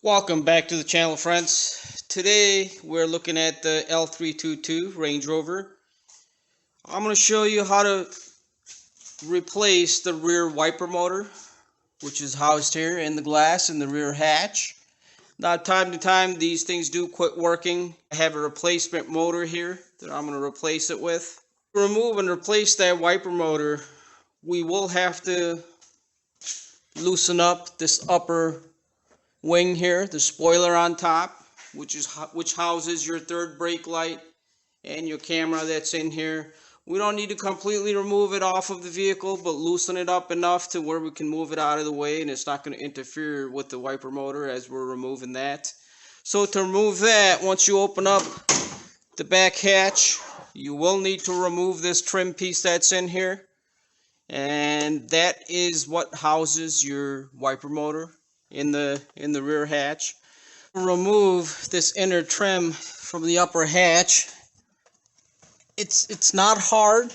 Welcome back to the channel, friends. Today we're looking at the L322 Range Rover. I'm going to show you how to replace the rear wiper motor, which is housed here in the glass in the rear hatch. Now, time to time these things do quit working. I have a replacement motor here that I'm going to replace it with. To remove and replace that wiper motor, we will have to loosen up this upper wing here, the spoiler on top, which houses your third brake light and your camera that's in here. We don't need to completely remove it off of the vehicle, but loosen it up enough to where we can move it out of the way and it's not going to interfere with the wiper motor as we're removing that. So to remove that, once you open up the back hatch, you will need to remove this trim piece that's in here, and that is what houses your wiper motor in the rear hatch. Remove this inner trim from the upper hatch. It's not hard,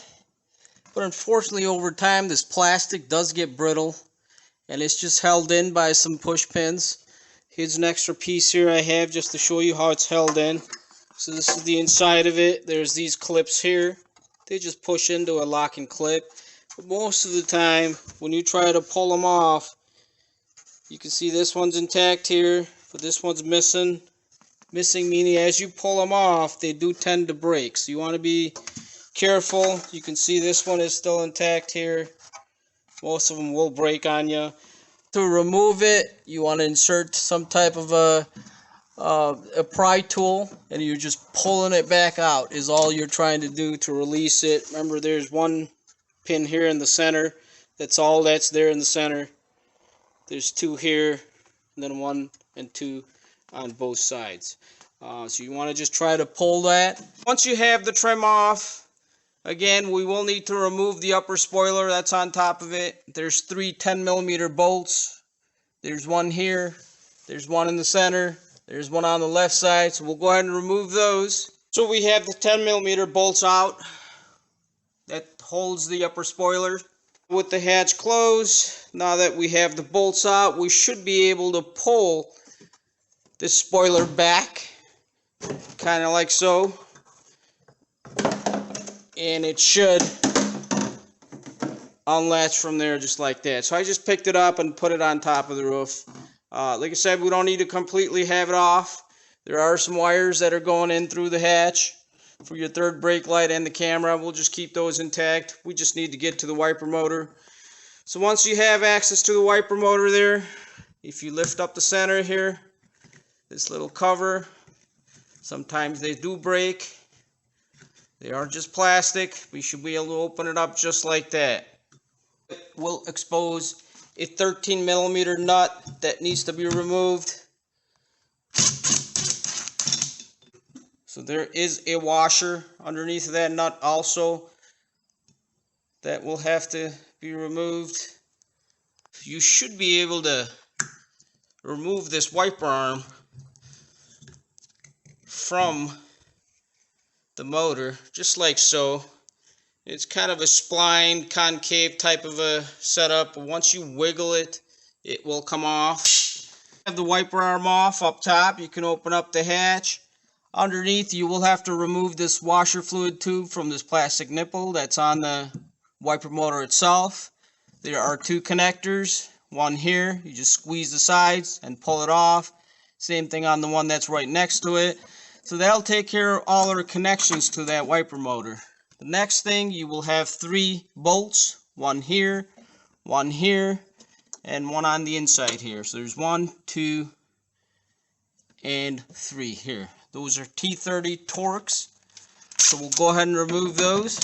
but unfortunately over time this plastic does get brittle and it's just held in by some push pins. Here's an extra piece here I have just to show you how it's held in. So this is the inside of it. There's these clips here. They just push into a lock and clip. But most of the time when you try to pull them off, you can see this one's intact here, but this one's missing. Missing meaning as you pull them off, they do tend to break. So you want to be careful. You can see this one is still intact here. Most of them will break on you. To remove it, you want to insert some type of a pry tool, and you're just pulling it back out is all you're trying to do to release it. Remember, there's one pin here in the center. That's all that's there in the center. There's two here, and then 1 and 2 on both sides. So you want to just try to pull that. Once you have the trim off, again, we will need to remove the upper spoiler that's on top of it. There's 3 10mm bolts. There's one here. There's one in the center. There's one on the left side. So we'll go ahead and remove those. So we have the 10mm bolts out. That holds the upper spoiler. With the hatch closed, now that we have the bolts out, we should be able to pull this spoiler back, kind of like so, and it should unlatch from there just like that. So I just picked it up and put it on top of the roof. Like I said, we don't need to completely have it off. There are some wires that are going in through the hatch for your third brake light and the camera. We'll just keep those intact. We just need to get to the wiper motor. So once you have access to the wiper motor there, if you lift up the center here, this little cover, sometimes they do break. They are just plastic. We should be able to open it up just like that. It will expose a 13mm nut that needs to be removed. So there is a washer underneath of that nut also that will have to be removed. You should be able to remove this wiper arm from the motor just like so. It's kind of a spline concave type of a setup. Once you wiggle it, it will come off. Have the wiper arm off up top. You can open up the hatch. Underneath, you will have to remove this washer fluid tube from this plastic nipple that's on the wiper motor itself. There are 2 connectors, one here. You just squeeze the sides and pull it off. Same thing on the one that's right next to it. So that'll take care of all our connections to that wiper motor. The next thing, you will have 3 bolts, one here, and one on the inside here. So there's 1, 2, and 3 here. Those are T30 Torx. So we'll go ahead and remove those.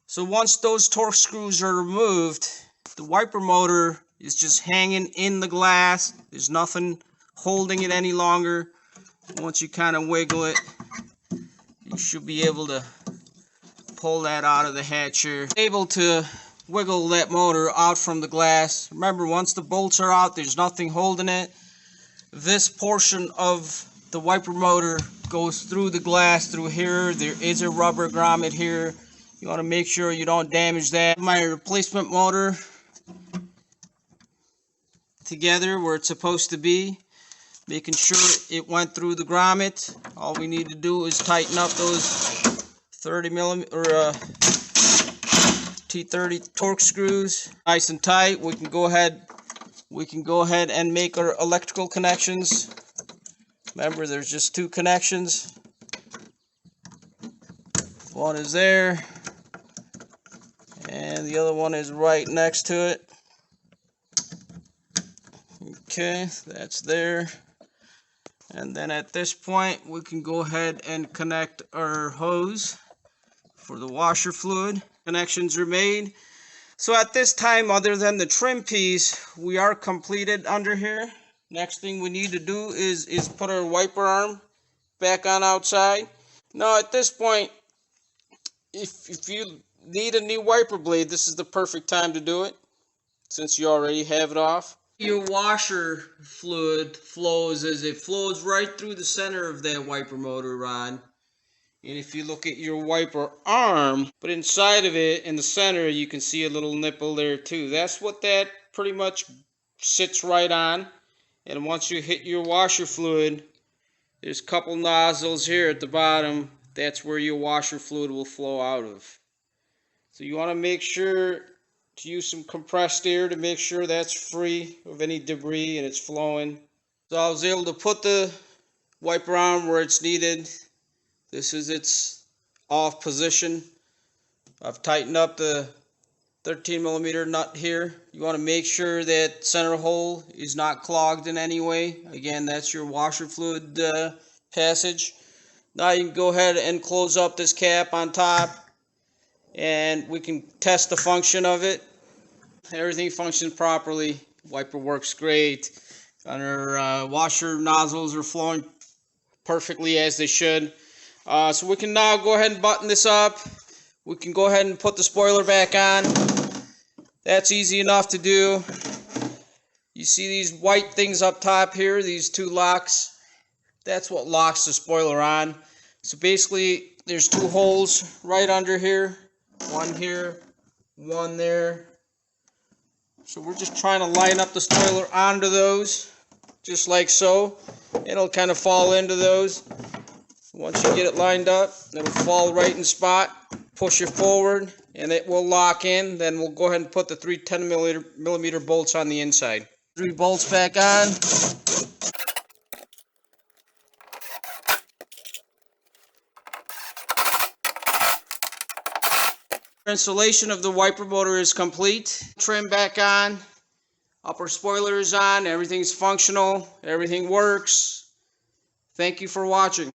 So once those Torx screws are removed, the wiper motor is just hanging in the glass. There's nothing holding it any longer. Once you kind of wiggle it, you should be able to pull that out of the hatch here. Able to wiggle that motor out from the glass. Remember, once the bolts are out, there's nothing holding it. This portion of the wiper motor goes through the glass through here. There is a rubber grommet here. You want to make sure you don't damage that. My replacement motor together where it's supposed to be, making sure it went through the grommet. All we need to do is tighten up those 30 millimeter or T30 torque screws nice and tight. We can go ahead and make our electrical connections. Remember, there's just two connections. One is there and the other one is right next to it. Okay, that's there. And then at this point we can go ahead and connect our hose for the washer fluid. Connections are made. So at this time, other than the trim piece, we are completed under here. Next thing we need to do is put our wiper arm back on outside. Now at this point, if you need a new wiper blade, this is the perfect time to do it, since you already have it off. Your washer fluid flows as it flows right through the center of that wiper motor rod. And if you look at your wiper arm, but inside of it, in the center, you can see a little nipple there too. That's what that pretty much sits right on. And once you hit your washer fluid, there's a couple nozzles here at the bottom. That's where your washer fluid will flow out of. So you want to make sure to use some compressed air to make sure that's free of any debris and it's flowing. So I was able to put the wiper arm where it's needed. This is its off position. I've tightened up the 13 millimeter nut here. You want to make sure that center hole is not clogged in any way. Again, that's your washer fluid passage. Now you can go ahead and close up this cap on top and we can test the function of it. Everything functions properly. Wiper works great. And our washer nozzles are flowing perfectly as they should. So we can now go ahead and button this up. We can go ahead and put the spoiler back on. That's easy enough to do. You see these white things up top here, these two locks? That's what locks the spoiler on. So basically, there's two holes right under here. One here, one there. So we're just trying to line up the spoiler onto those, just like so. It'll kind of fall into those. Once you get it lined up, it'll fall right in spot. Push it forward, and it will lock in. Then we'll go ahead and put the three 10 millimeter bolts on the inside. 3 bolts back on. Installation of the wiper motor is complete. Trim back on. Upper spoiler is on. Everything's functional. Everything works. Thank you for watching.